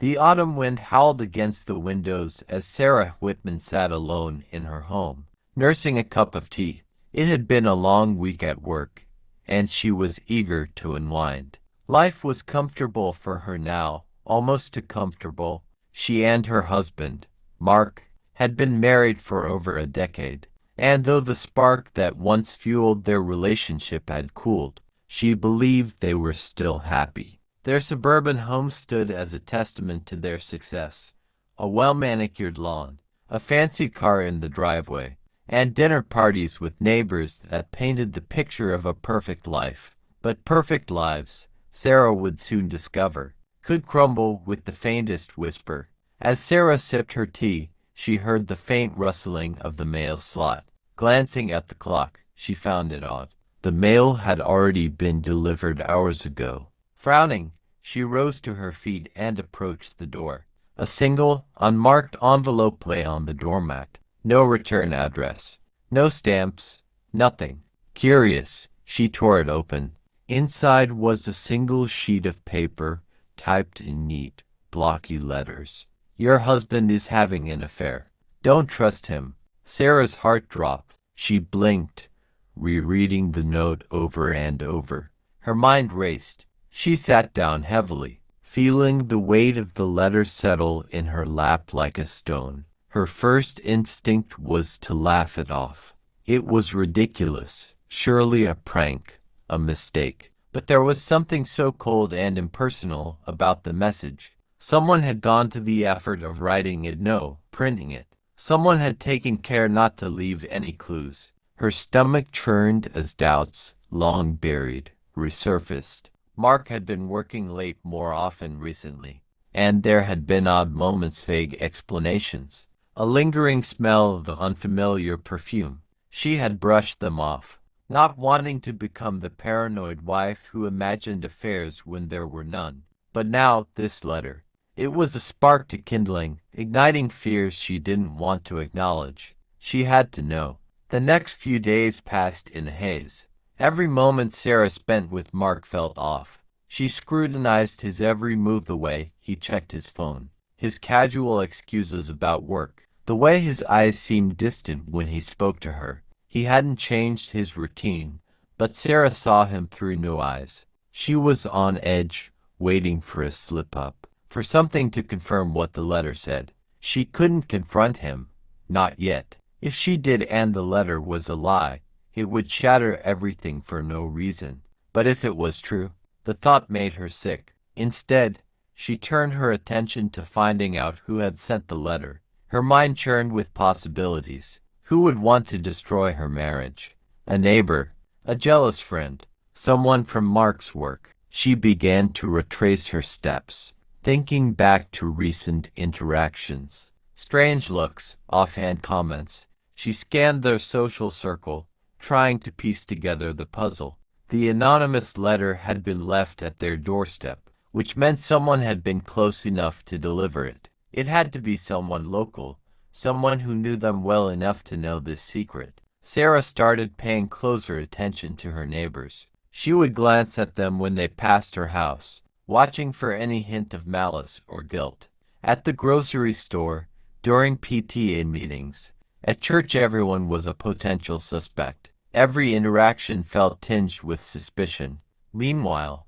The autumn wind howled against the windows as Sarah Whitman sat alone in her home, nursing a cup of tea. It had been a long week at work, and she was eager to unwind. Life was comfortable for her now, almost too comfortable. She and her husband, Mark, had been married for over a decade, and though the spark that once fueled their relationship had cooled, she believed they were still happy. Their suburban home stood as a testament to their success. A well-manicured lawn, a fancy car in the driveway, and dinner parties with neighbors that painted the picture of a perfect life. But perfect lives, Sarah would soon discover, could crumble with the faintest whisper. As Sarah sipped her tea, she heard the faint rustling of the mail slot. Glancing at the clock, she found it odd. The mail had already been delivered hours ago. Frowning, she rose to her feet and approached the door. A single, unmarked envelope lay on the doormat. No return address. No stamps. Nothing. Curious, she tore it open. Inside was a single sheet of paper, typed in neat, blocky letters. Your husband is having an affair. Don't trust him. Sarah's heart dropped. She blinked, rereading the note over and over. Her mind raced. She sat down heavily, feeling the weight of the letter settle in her lap like a stone. Her first instinct was to laugh it off. It was ridiculous, surely a prank, a mistake. But there was something so cold and impersonal about the message. Someone had gone to the effort of writing it, printing it. Someone had taken care not to leave any clues. Her stomach churned as doubts, long buried, resurfaced. Mark had been working late more often recently, and there had been odd moments, vague explanations, a lingering smell of the unfamiliar perfume. She had brushed them off, not wanting to become the paranoid wife who imagined affairs when there were none. But now, this letter. It was a spark to kindling, igniting fears she didn't want to acknowledge. She had to know. The next few days passed in a haze. Every moment Sarah spent with Mark felt off. She scrutinized his every move, the way he checked his phone, his casual excuses about work, the way his eyes seemed distant when he spoke to her. He hadn't changed his routine, but Sarah saw him through new eyes. She was on edge, waiting for a slip-up, for something to confirm what the letter said. She couldn't confront him, not yet. If she did and the letter was a lie, it would shatter everything for no reason. But if it was true, the thought made her sick. Instead, she turned her attention to finding out who had sent the letter. Her mind churned with possibilities. Who would want to destroy her marriage? A neighbor, a jealous friend, someone from Mark's work. She began to retrace her steps, thinking back to recent interactions. Strange looks, offhand comments. She scanned their social circle, trying to piece together the puzzle. The anonymous letter had been left at their doorstep, which meant someone had been close enough to deliver it. It had to be someone local, someone who knew them well enough to know this secret. Sarah started paying closer attention to her neighbors. She would glance at them when they passed her house, watching for any hint of malice or guilt. At the grocery store, during PTA meetings, at church, everyone was a potential suspect. Every interaction felt tinged with suspicion. Meanwhile,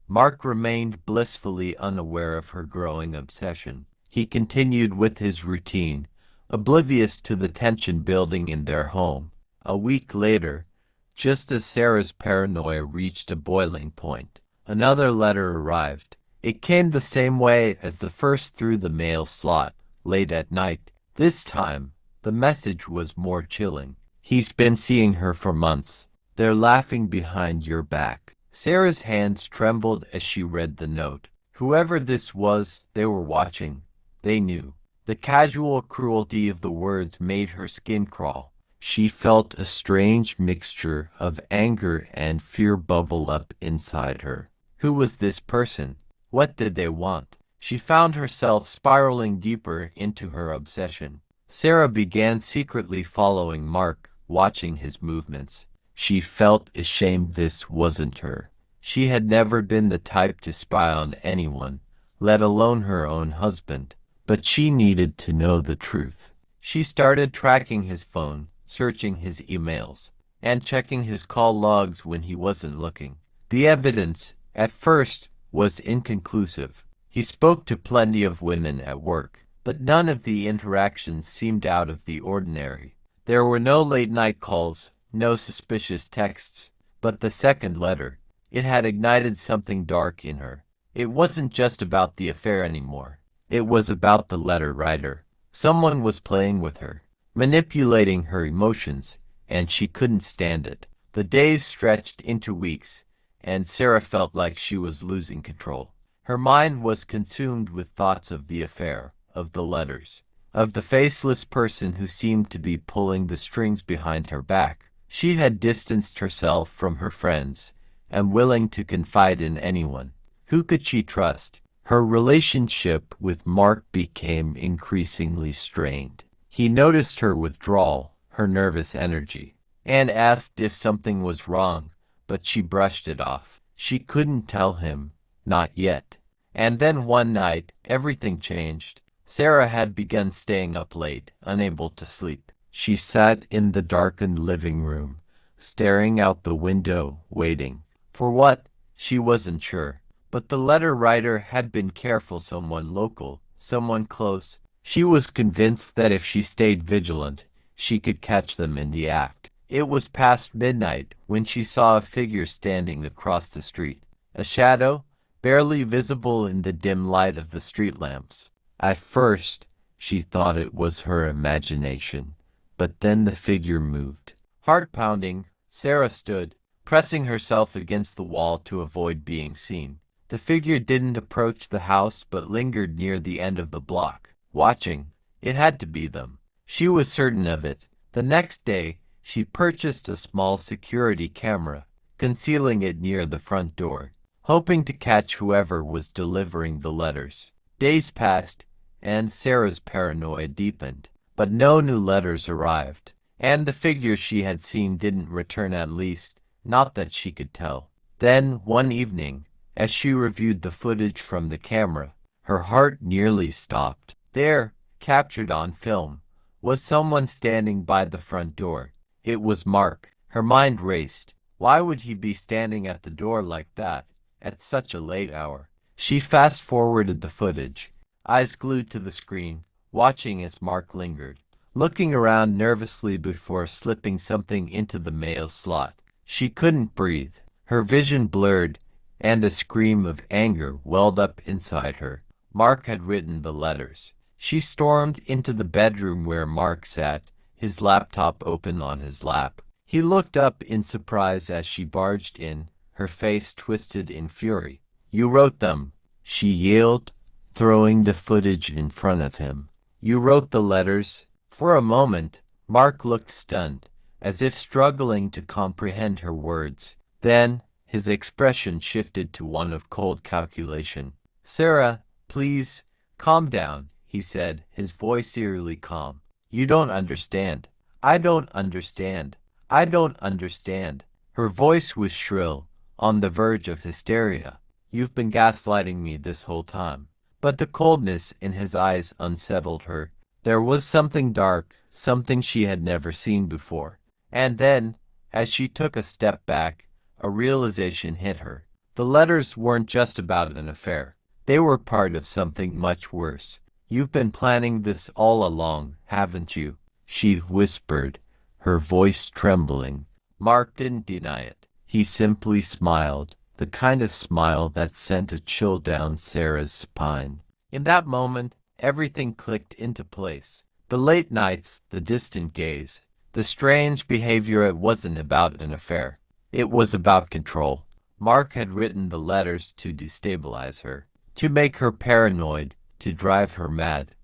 Mark remained blissfully unaware of her growing obsession. He continued with his routine, oblivious to the tension building in their home. A week later, just as Sarah's paranoia reached a boiling point, another letter arrived. It came the same way as the first, through the mail slot, late at night. This time, the message was more chilling. He's been seeing her for months. They're laughing behind your back. Sarah's hands trembled as she read the note. Whoever this was, they were watching. They knew. The casual cruelty of the words made her skin crawl. She felt a strange mixture of anger and fear bubble up inside her. Who was this person? What did they want? She found herself spiraling deeper into her obsession. Sarah began secretly following Mark, watching his movements. She felt ashamed this wasn't her. She had never been the type to spy on anyone, let alone her own husband. But she needed to know the truth. She started tracking his phone, searching his emails, and checking his call logs when he wasn't looking. The evidence, at first, was inconclusive. He spoke to plenty of women at work, but none of the interactions seemed out of the ordinary. There were no late-night calls, no suspicious texts, but the second letter, it had ignited something dark in her. It wasn't just about the affair anymore. It was about the letter writer. Someone was playing with her, manipulating her emotions, and she couldn't stand it. The days stretched into weeks, and Sarah felt like she was losing control. Her mind was consumed with thoughts of the affair, of the letters, of the faceless person who seemed to be pulling the strings behind her back. She had distanced herself from her friends, and willing to confide in anyone. Who could she trust? Her relationship with Mark became increasingly strained. He noticed her withdrawal, her nervous energy, and asked if something was wrong, but she brushed it off. She couldn't tell him, not yet. And then one night, everything changed. Sarah had begun staying up late, unable to sleep. She sat in the darkened living room, staring out the window, waiting. For what? She wasn't sure. But the letter writer had been careful, someone local, someone close. She was convinced that if she stayed vigilant, she could catch them in the act. It was past midnight when she saw a figure standing across the street. A shadow, barely visible in the dim light of the street lamps. At first, she thought it was her imagination, but then the figure moved. Heart pounding, Sarah stood, pressing herself against the wall to avoid being seen. The figure didn't approach the house but lingered near the end of the block, watching. It had to be them. She was certain of it. The next day, she purchased a small security camera, concealing it near the front door, hoping to catch whoever was delivering the letters. Days passed, and Sarah's paranoia deepened, but no new letters arrived, and the figure she had seen didn't return, at least, not that she could tell. Then, one evening, as she reviewed the footage from the camera, her heart nearly stopped. There, captured on film, was someone standing by the front door. It was Mark. Her mind raced. Why would he be standing at the door like that, at such a late hour? She fast-forwarded the footage, eyes glued to the screen, watching as Mark lingered, looking around nervously before slipping something into the mail slot. She couldn't breathe. Her vision blurred, and a scream of anger welled up inside her. Mark had written the letters. She stormed into the bedroom where Mark sat, his laptop open on his lap. He looked up in surprise as she barged in, her face twisted in fury. "You wrote them," she yelled, throwing the footage in front of him. "You wrote the letters?" For a moment, Mark looked stunned, as if struggling to comprehend her words. Then, his expression shifted to one of cold calculation. "Sarah, please, calm down," he said, his voice eerily calm. "You don't understand. I don't understand. I don't understand." Her voice was shrill, on the verge of hysteria. "You've been gaslighting me this whole time." But the coldness in his eyes unsettled her. There was something dark, something she had never seen before. And then, as she took a step back, a realization hit her. The letters weren't just about an affair. They were part of something much worse. "You've been planning this all along, haven't you?" she whispered, her voice trembling. Mark didn't deny it. He simply smiled, the kind of smile that sent a chill down Sarah's spine. In that moment, everything clicked into place. The late nights, the distant gaze, the strange behavior. It wasn't about an affair. It was about control. Mark had written the letters to destabilize her, to make her paranoid, to drive her mad.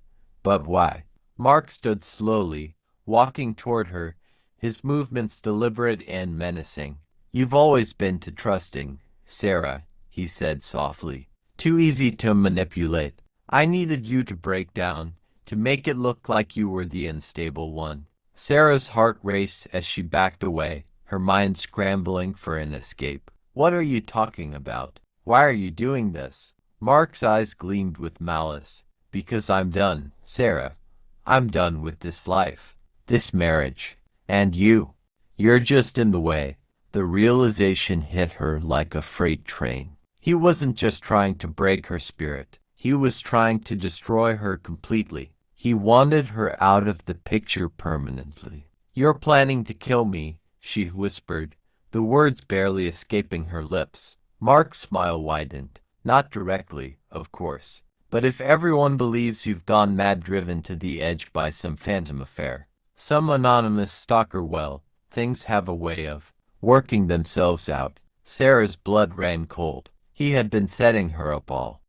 But why? Mark stood slowly, walking toward her, his movements deliberate and menacing. "You've always been too trusting, Sarah," he said softly. "Too easy to manipulate. I needed you to break down, to make it look like you were the unstable one." Sarah's heart raced as she backed away, her mind scrambling for an escape. "What are you talking about? Why are you doing this?" Mark's eyes gleamed with malice. Because I'm done, Sarah. I'm done with this life, this marriage, and you. You're just in the way. The realization hit her like a freight train. He wasn't just trying to break her spirit. He was trying to destroy her completely. He wanted her out of the picture permanently. You're planning to kill me, she whispered, the words barely escaping her lips. Mark's smile widened. Not directly, of course. But if everyone believes you've gone mad, driven to the edge by some phantom affair, some anonymous stalker, well, things have a way of working themselves out. Sarah's blood ran cold. He had been setting her up all